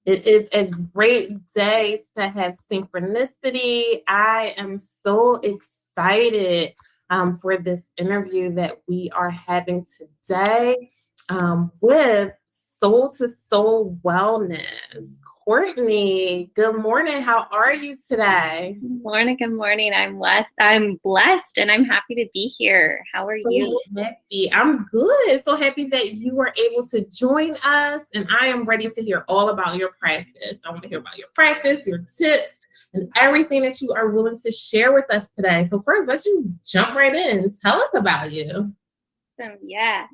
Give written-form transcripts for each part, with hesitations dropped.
It is a great day to have synchronicity. I am so excited for this interview that we are having today with Soul to Soul Wellness. Courtney, good morning. How are you today? Good morning. Good morning. I'm blessed and I'm happy to be here. How are you? So happy. I'm good. So happy that you were able to join us. And I am ready to hear all about your practice. I want to hear about your practice, your tips, and everything that you are willing to share with us today. So, first, let's just jump right in. Tell us about you. Awesome. Yeah.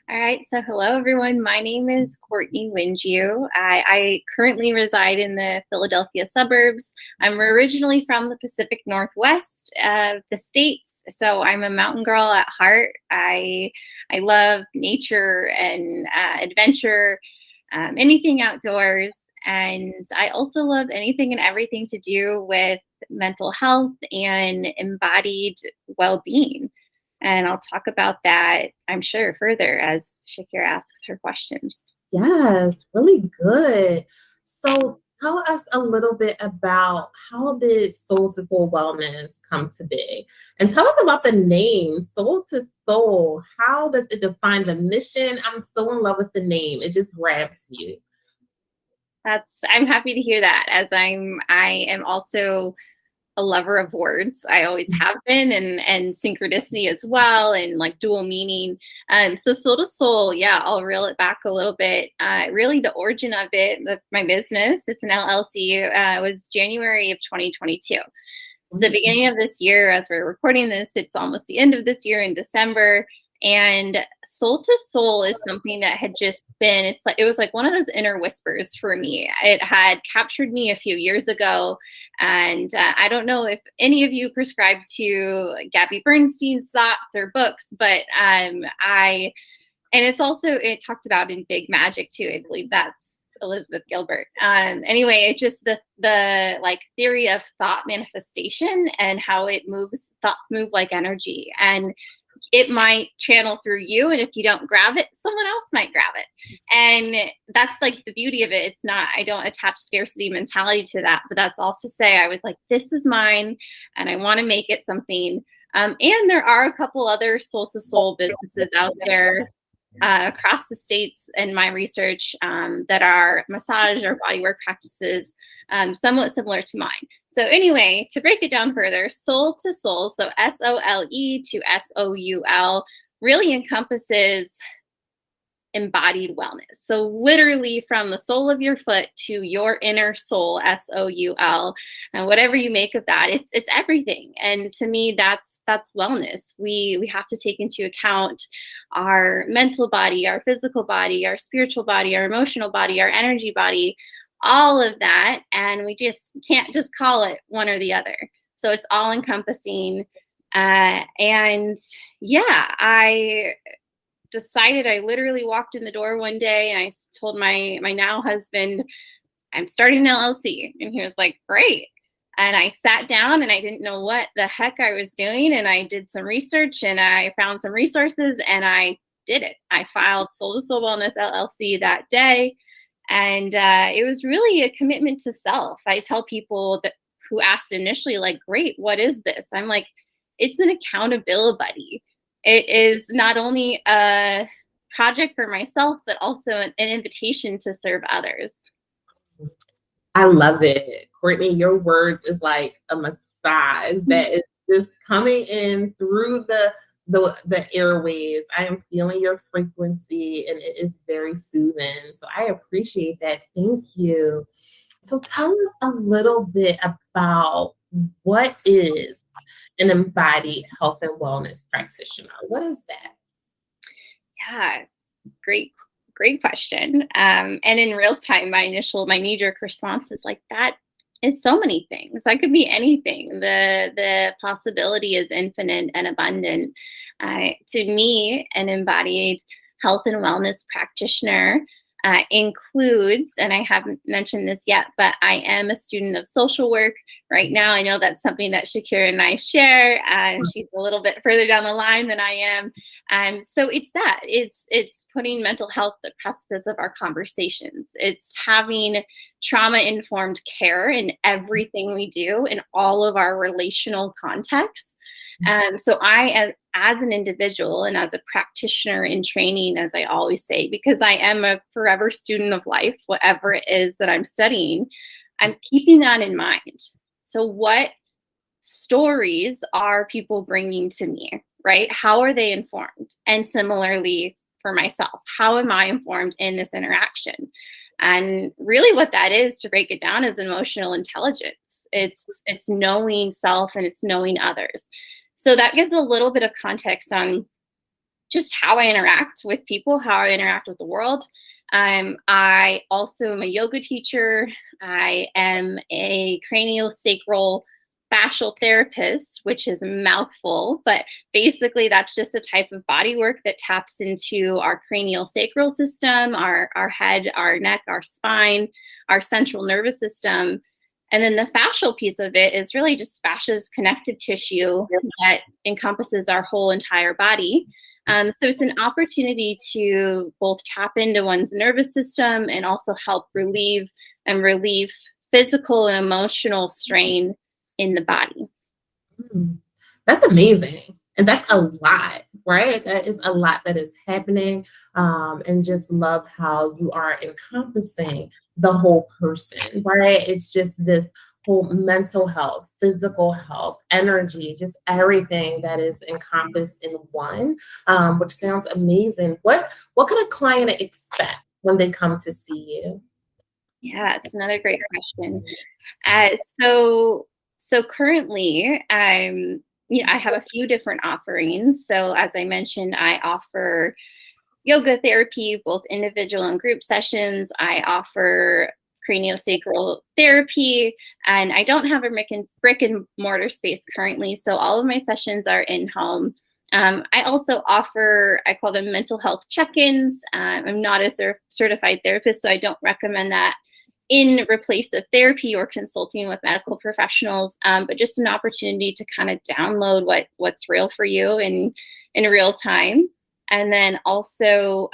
All right. So hello, everyone. My name is Courtney Windju. I currently reside in the Philadelphia suburbs. I'm originally from the Pacific Northwest of the States. So I'm a mountain girl at heart. I love nature and adventure, anything outdoors. And I also love anything and everything to do with mental health and embodied well-being. And I'll talk about that, I'm sure, further as Shakira asks her questions. Yes, really good. So, tell us a little bit about how did Soul to Soul Wellness come to be? And tell us about the name Soul to Soul. How does it define the mission? I'm so in love with the name. It just grabs you. I'm happy to hear that, as I am also a lover of words. I always have been, and synchronicity as well, and like dual meaning. So soul to soul, yeah, I'll reel it back a little bit. Really, the origin of it, my business, it's an LLC, was January of 2022. So the beginning of this year, as we're recording this, it's almost the end of this year in December. And soul to soul is something that had just been, it was like one of those inner whispers for me. It had captured me a few years ago. And I don't know if any of you prescribe to Gabby Bernstein's thoughts or books, but and it talked about in Big Magic too. I believe that's Elizabeth Gilbert. Anyway, it's just the like theory of thought manifestation and how thoughts move like energy. And it might channel through you, and if you don't grab it, someone else might grab it. And that's like the beauty of it. It's not, I don't attach scarcity mentality to that, but that's also to say I was like, this is mine and I want to make it something. And there are a couple other soul to soul businesses out there across the states in my research that are massage or bodywork practices, somewhat similar to mine. So anyway, to break it down further, soul to soul, so SOLE to SOUL, really encompasses embodied wellness. So literally from the sole of your foot to your inner soul, SOUL, and whatever you make of that, it's everything. And to me, that's wellness. We have to take into account our mental body, our physical body, our spiritual body, our emotional body, our energy body, all of that. And we just can't just call it one or the other. So it's all encompassing. And yeah, I literally walked in the door one day and I told my now husband, I'm starting an LLC. And he was like, great. And I sat down and I didn't know what the heck I was doing. And I did some research and I found some resources and I did it. I filed Soul to Soul Wellness LLC that day. And it was really a commitment to self. I tell people who asked initially, like, great, what is this? I'm like, it's an accountability buddy. It is not only a project for myself, but also an invitation to serve others. I love it. Courtney, your words is like a massage that is just coming in through the airwaves. I am feeling your frequency and it is very soothing. So I appreciate that. Thank you. So tell us a little bit about what is an embodied health and wellness practitioner. What is that? Yeah, great question. And in real time, my knee-jerk response is like, that is so many things. That could be anything. The possibility is infinite and abundant. To me, an embodied health and wellness practitioner includes, and I haven't mentioned this yet, but I am a student of social work, right now. I know that's something that Shakira and I share. She's a little bit further down the line than I am. So it's putting mental health at the precipice of our conversations. It's having trauma-informed care in everything we do in all of our relational contexts. So as an individual and as a practitioner in training, as I always say, because I am a forever student of life, whatever it is that I'm studying, I'm keeping that in mind. So what stories are people bringing to me, right? How are they informed? And similarly for myself, how am I informed in this interaction? And really what that is, to break it down, is emotional intelligence. It's knowing self and it's knowing others. So that gives a little bit of context on just how I interact with people, how I interact with the world. I also am a yoga teacher. I am a craniosacral fascial therapist, which is a mouthful, but basically that's just a type of body work that taps into our craniosacral system, our head, our neck, our spine, our central nervous system. And then the fascial piece of it is really just fascia's connective tissue that encompasses our whole entire body. So it's an opportunity to both tap into one's nervous system and also help relieve physical and emotional strain in the body. That's amazing. And that's a lot, right? That is a lot that is happening. And just love how you are encompassing the whole person, right? It's just this whole mental health, physical health, energy, just everything that is encompassed in one, which sounds amazing. What could a client expect when they come to see you? Yeah, it's another great question. So currently, I have a few different offerings. So as I mentioned, I offer yoga therapy, both individual and group sessions. I offer craniosacral therapy, and I don't have a brick and mortar space currently. So all of my sessions are in home. I also offer, I call them mental health check-ins. I'm not a certified therapist, so I don't recommend that in replace of therapy or consulting with medical professionals, but just an opportunity to kind of download what's real for you in real time. And then also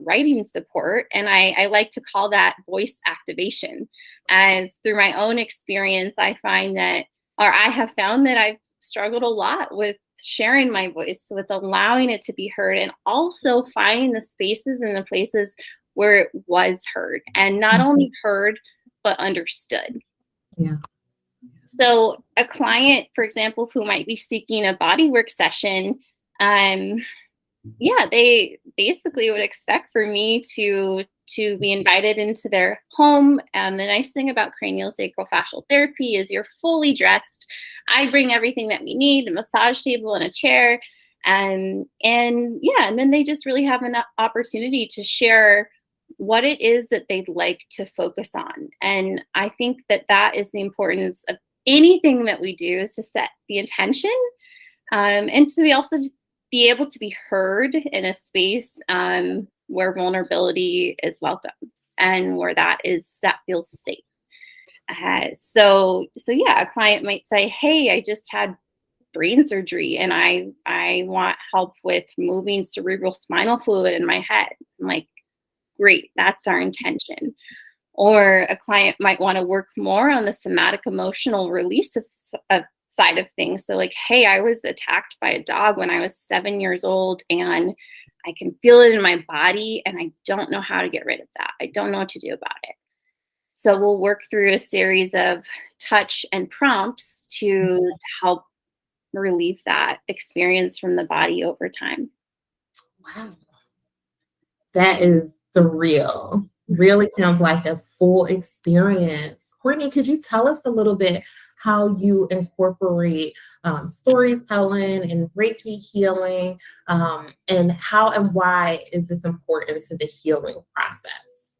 writing support. And I like to call that voice activation, as through my own experience, I have found that I've struggled a lot with sharing my voice, with allowing it to be heard, and also finding the spaces and the places where it was heard, and not only heard, but understood. Yeah. So a client, for example, who might be seeking a bodywork session, they basically would expect for me to be invited into their home. The nice thing about craniosacral fascial therapy is you're fully dressed. I bring everything that we need, a massage table and a chair. And then they just really have an opportunity to share what it is that they'd like to focus on. And I think that is the importance of anything that we do, is to set the intention, and to be able to be heard in a space where vulnerability is welcome and where that feels safe. So a client might say, "Hey, I just had brain surgery and I want help with moving cerebral spinal fluid in my head." I'm like, great, that's our intention. Or a client might want to work more on the somatic emotional release of side of things. So like, hey, I was attacked by a dog when I was 7 years old, and I can feel it in my body, and I don't know how to get rid of that. I don't know what to do about it. So we'll work through a series of touch and prompts to help relieve that experience from the body over time. Wow. That is surreal. Really sounds like a full experience. Courtney, could you tell us a little bit how you incorporate storytelling and Reiki healing, and how and why is this important to the healing process?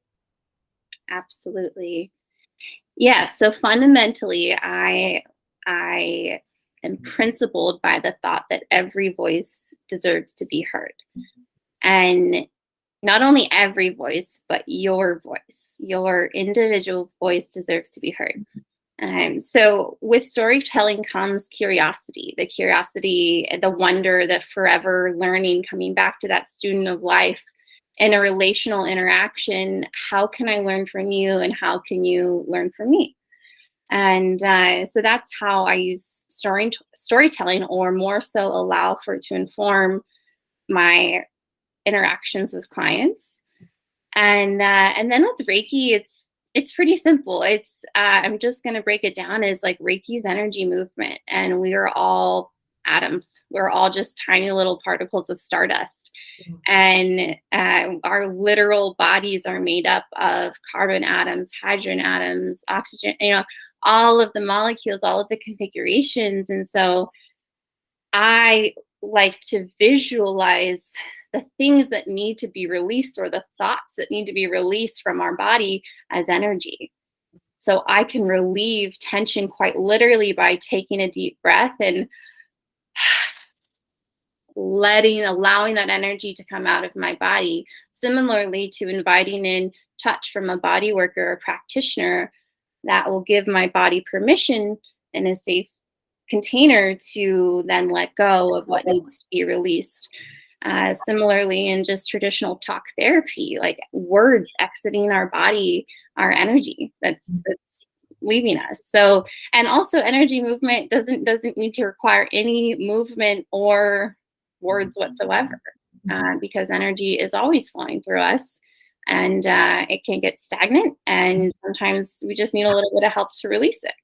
Absolutely. Yeah. So fundamentally, I am principled by the thought that every voice deserves to be heard. And not only every voice, but your voice, your individual voice deserves to be heard. So with storytelling comes curiosity, the wonder, the forever learning, coming back to that student of life in a relational interaction. How can I learn from you, and how can you learn from me? And so that's how I use storytelling, or more so allow for it to inform my interactions with clients. And then with Reiki, it's pretty simple. It's I'm just going to break it down as like Reiki's energy movement, and we are all atoms. We're all just tiny little particles of stardust, and our literal bodies are made up of carbon atoms, hydrogen atoms, oxygen. All of the molecules, all of the configurations, and so I like to visualize the things that need to be released, or the thoughts that need to be released from our body, as energy. So I can relieve tension quite literally by taking a deep breath and allowing that energy to come out of my body. Similarly to inviting in touch from a body worker or practitioner that will give my body permission in a safe container to then let go of what needs to be released. Similarly, in just traditional talk therapy, like words exiting our body, our energy that's leaving us. So, and also energy movement doesn't need to require any movement or words whatsoever, because energy is always flowing through us, and it can get stagnant, and sometimes we just need a little bit of help to release it.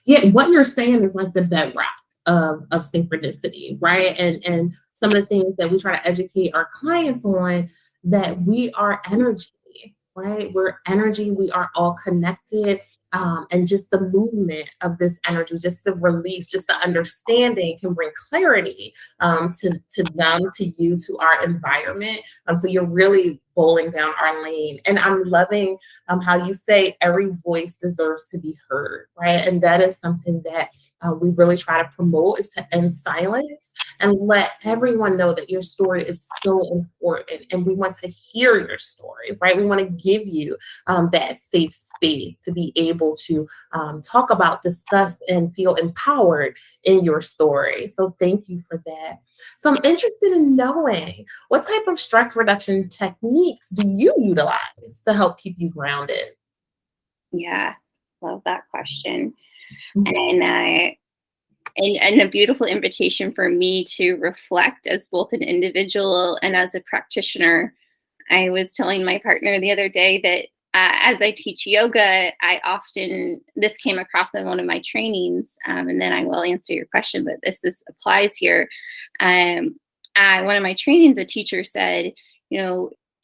Yeah, what you're saying is like the bedrock of synchronicity, right? And some of the things that we try to educate our clients on, that we are energy, right? We're energy, we are all connected. And just the movement of this energy, just the release, just the understanding can bring clarity to them, to you, to our environment. So you're really bowling down our lane. And I'm loving how you say every voice deserves to be heard, right? And that is something that we really try to promote, is to end silence and let everyone know that your story is so important. And we want to hear your story, right? We want to give you that safe space to be able to talk about, discuss, and feel empowered in your story. So thank you for that. So I'm interested in knowing, what type of stress reduction techniques do you utilize to help keep you grounded? Yeah, love that question. Mhm. And a beautiful invitation for me to reflect as both an individual and as a practitioner. I was telling my partner the other day that as I teach yoga, this came across in one of my trainings, and then I will answer your question, but applies here. One of my trainings, a teacher said,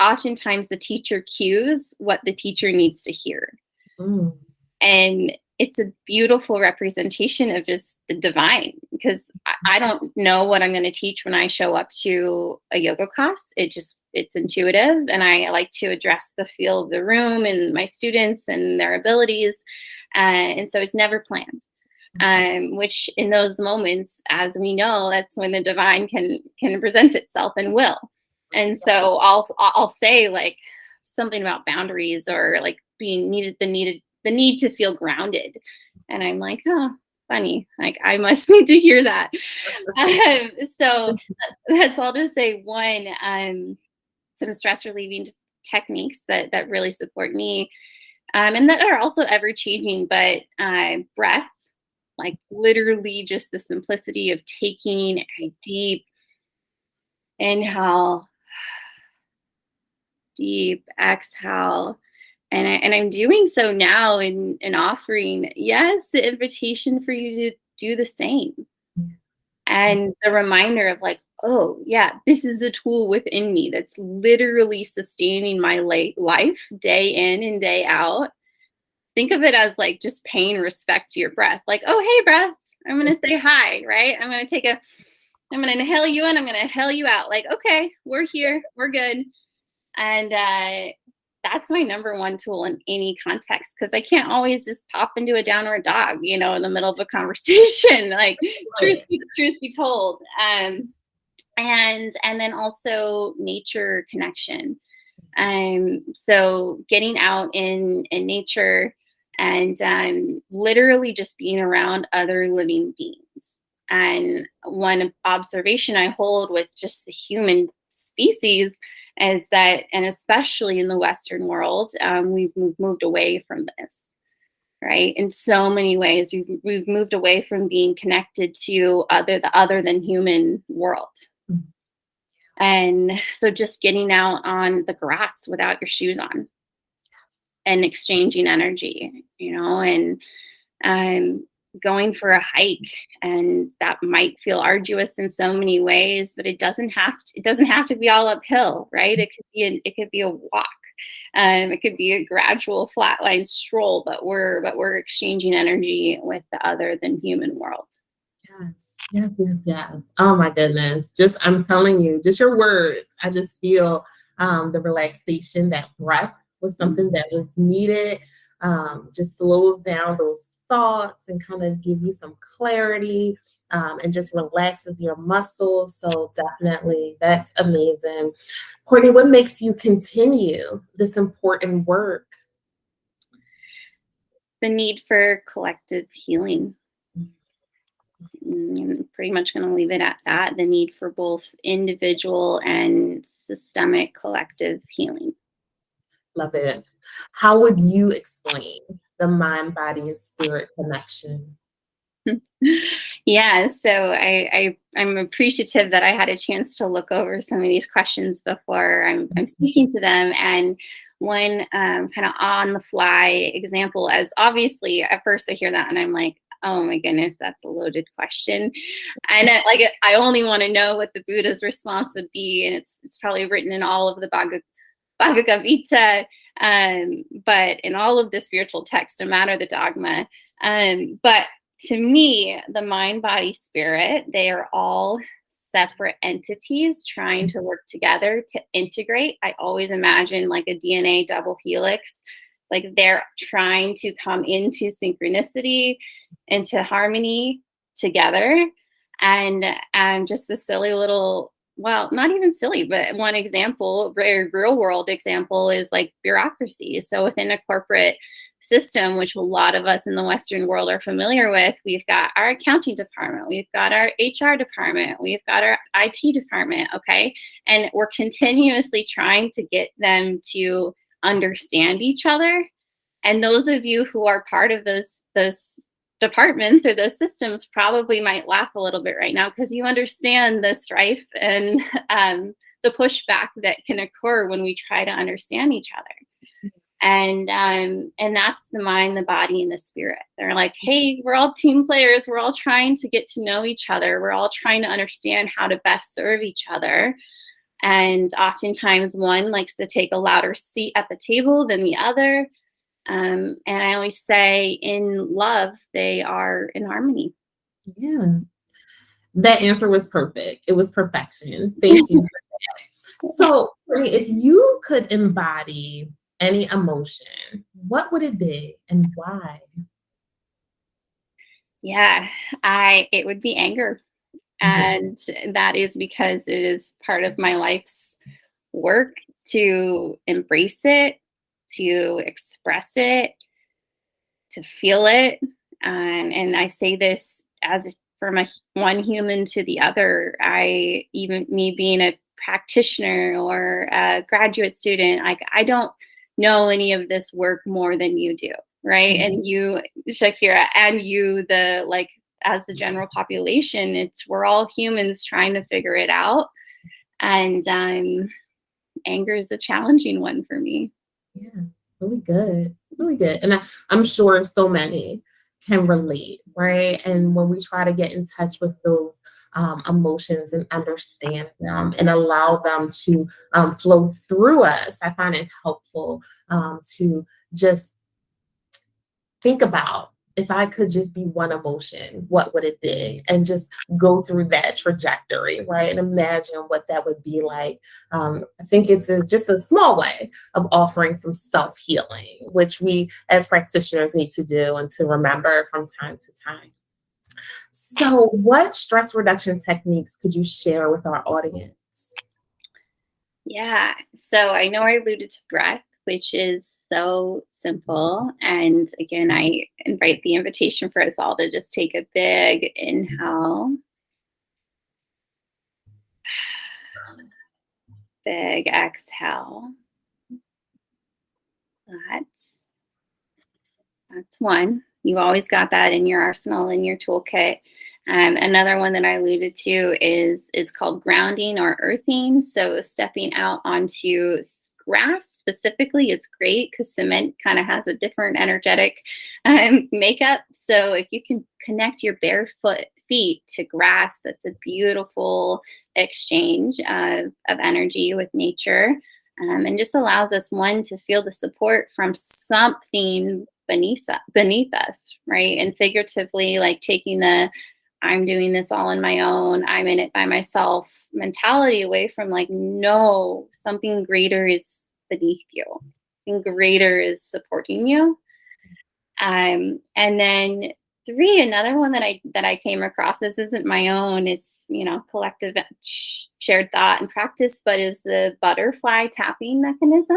oftentimes the teacher cues what the teacher needs to hear. Mm. And it's a beautiful representation of just the divine, because I don't know what I'm going to teach when I show up to a yoga class. It's intuitive, and I like to address the feel of the room and my students and their abilities. And so it's never planned. Which in those moments, as we know, that's when the divine can present itself and will. And so I'll say like something about boundaries, or like being the need to feel grounded. And I'm like, oh, funny. Like I must need to hear that. So that's all to say. One, some stress relieving techniques that really support me, and that are also ever changing. But breath, like literally just the simplicity of taking a deep inhale, deep exhale. And I'm doing so now in offering, yes, the invitation for you to do the same. And the reminder of like, oh, yeah, this is a tool within me that's literally sustaining my life day in and day out. Think of it as like just paying respect to your breath. Like, oh, hey, breath, I'm going to say hi, right? I'm going to inhale you in, I'm going to inhale you out. Like, okay, we're here, we're good. And that's my number one tool in any context, because I can't always just pop into a downward dog, in the middle of a conversation. Like, Right. truth be told. And then also nature connection. So getting out in nature and literally just being around other living beings. And one observation I hold with just the human species is that, and especially in the Western world, we've moved away from this, right? In so many ways, we've moved away from being connected to the other than human world. And so just getting out on the grass without your shoes on and exchanging energy, and going for a hike, and that might feel arduous in so many ways, but it doesn't have to be all uphill, right? It could be a walk. It could be a gradual flatline stroll, but we're exchanging energy with the other than human world. Yes, yes, yes, yes. Oh my goodness. I'm telling you, just your words. I just feel the relaxation, that breath was something that was needed. Just slows down those thoughts and kind of give you some clarity, and just relaxes your muscles. So definitely, that's amazing. Courtney, what makes you continue this important work? The need for collective healing. I'm pretty much going to leave it at that. The need for both individual and systemic collective healing. Love it. How would you explain the mind, body, and spirit connection? Yeah, so I'm appreciative that I had a chance to look over some of these questions before I'm speaking to them. And one kind of on the fly example, as obviously at first I hear that and I'm like, oh my goodness, that's a loaded question. And I only want to know what the Buddha's response would be, and it's probably written in all of the Bhagavad Gita, but in all of the spiritual texts, no matter the dogma. But to me, the mind, body, spirit, they are all separate entities trying to work together to integrate. I always imagine like a DNA double helix, like they're trying to come into synchronicity, into harmony together. And just a silly little, well, not even silly, but one example, very real world example, is like bureaucracy. So within a corporate system, which a lot of us in the Western world are familiar with, we've got our accounting department, we've got our HR department, we've got our IT department, okay? And we're continuously trying to get them to understand each other. And those of you who are part of those departments or those systems probably might laugh a little bit right now, because you understand the strife and the pushback that can occur when we try to understand each other. And that's the mind, the body, and the spirit. They're like, hey, we're all team players. We're all trying to get to know each other. We're all trying to understand how to best serve each other. And oftentimes one likes to take a louder seat at the table than the other. And I always say, in love, they are in harmony. Yeah. That answer was perfect. It was perfection. Thank you for that. So, if you could embody any emotion, what would it be and why? Yeah, it would be anger. And that is because it is part of my life's work to embrace it, to express it, to feel it. And I say this as from one human to the other. Me being a practitioner or a graduate student, I don't know any of this work more than you do, right? And you, Shakira, and you, as the general population, we're all humans trying to figure it out. And anger is a challenging one for me. Yeah, really good. Really good. And I'm sure so many can relate, right? And when we try to get in touch with those emotions and understand them and allow them to flow through us, I find it helpful to just think about, if I could just be one emotion, what would it be? And just go through that trajectory, right? And imagine what that would be like. I think it's just a small way of offering some self-healing, which we as practitioners need to do and to remember from time to time. So what stress reduction techniques could you share with our audience? Yeah, so I know I alluded to breath, which is so simple. And again, I invite the invitation for us all to just take a big inhale, big exhale. That's one. You've always got that in your arsenal, in your toolkit. Another one that I alluded to is called grounding or earthing. So stepping out onto grass specifically is great because cement kind of has a different energetic makeup. So if you can connect your barefoot feet to grass, that's a beautiful exchange of energy with nature. And just allows us, one, to feel the support from something beneath us, right? And figuratively, like taking the I'm doing this all on my own, I'm in it by myself mentality away from like, no, something greater is beneath you, something greater is supporting you. And then three, another one that I came across, this isn't my own, it's, collective shared thought and practice, but is the butterfly tapping mechanism.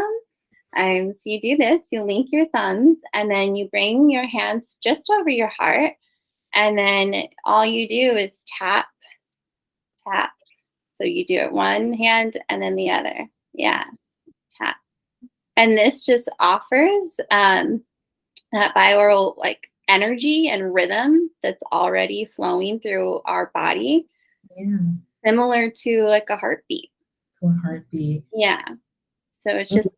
So you do this, you link your thumbs, and then you bring your hands just over your heart, and then all you do is tap, tap. So you do it one hand and then the other. Yeah, tap. And this just offers that binaural like energy and rhythm that's already flowing through our body. Yeah. Similar to like a heartbeat. To a heartbeat. Yeah. So it's just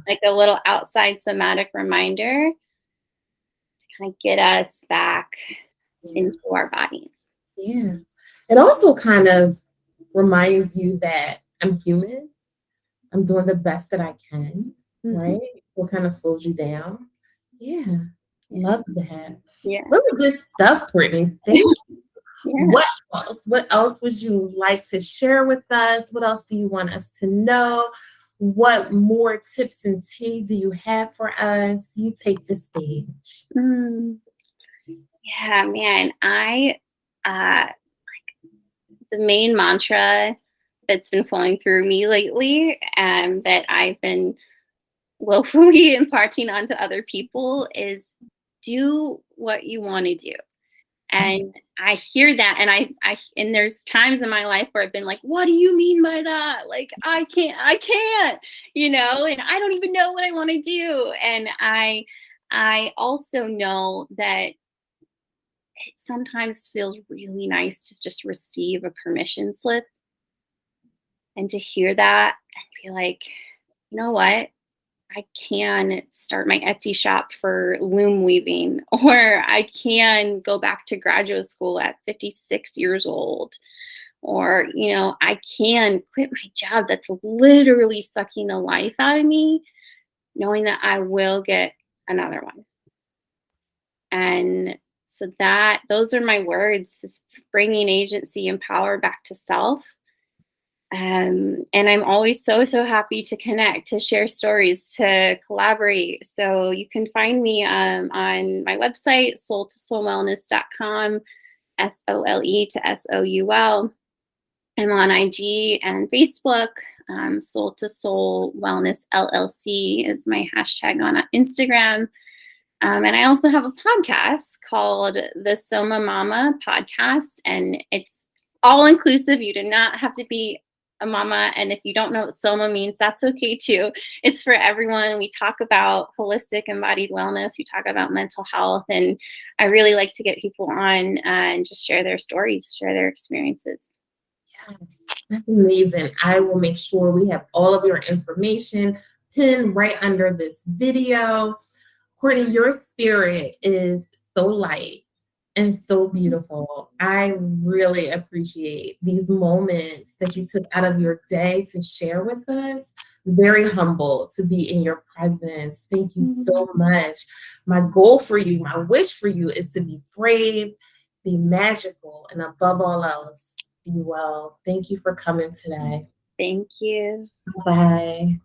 like a little outside somatic reminder to kind of get us back into our bodies. Yeah. It also kind of reminds you that I'm human. I'm doing the best that I can, right? What kind of slows you down? Yeah. Love that. Yeah. Really good stuff, Courtney. Thank you. Yeah. What else? What else would you like to share with us? What else do you want us to know? What more tips and tea do you have for us? You take the stage. Yeah, man. I the main mantra that's been flowing through me lately, that I've been willfully imparting onto other people is do what you want to do. And I hear that, and and there's times in my life where I've been like, what do you mean by that? Like, I can't, and I don't even know what I want to do. And I also know that it sometimes feels really nice to just receive a permission slip and to hear that and be like, you know what? I can start my Etsy shop for loom weaving, or I can go back to graduate school at 56 years old, or, I can quit my job that's literally sucking the life out of me, knowing that I will get another one. And so those are my words, is bringing agency and power back to self. And I'm always so, so happy to connect, to share stories, to collaborate. So you can find me on my website, soul2soulwellness.com, SOLE to SOUL. I'm on IG and Facebook. Soul to Soul Wellness LLC is my hashtag on Instagram. And I also have a podcast called the Soma Mama Podcast, and it's all inclusive. You do not have to be a mama. And if you don't know what Soma means, that's okay too. It's for everyone. We talk about holistic embodied wellness. We talk about mental health. And I really like to get people on and just share their stories, share their experiences. Yes, that's amazing. I will make sure we have all of your information pinned right under this video. Courtney, your spirit is so light and so beautiful. I really appreciate these moments that you took out of your day to share with us. Very humble to be in your presence. Thank you so much. My goal for you, my wish for you is to be brave, be magical, and above all else, be well. Thank you for coming today. Thank you. Bye.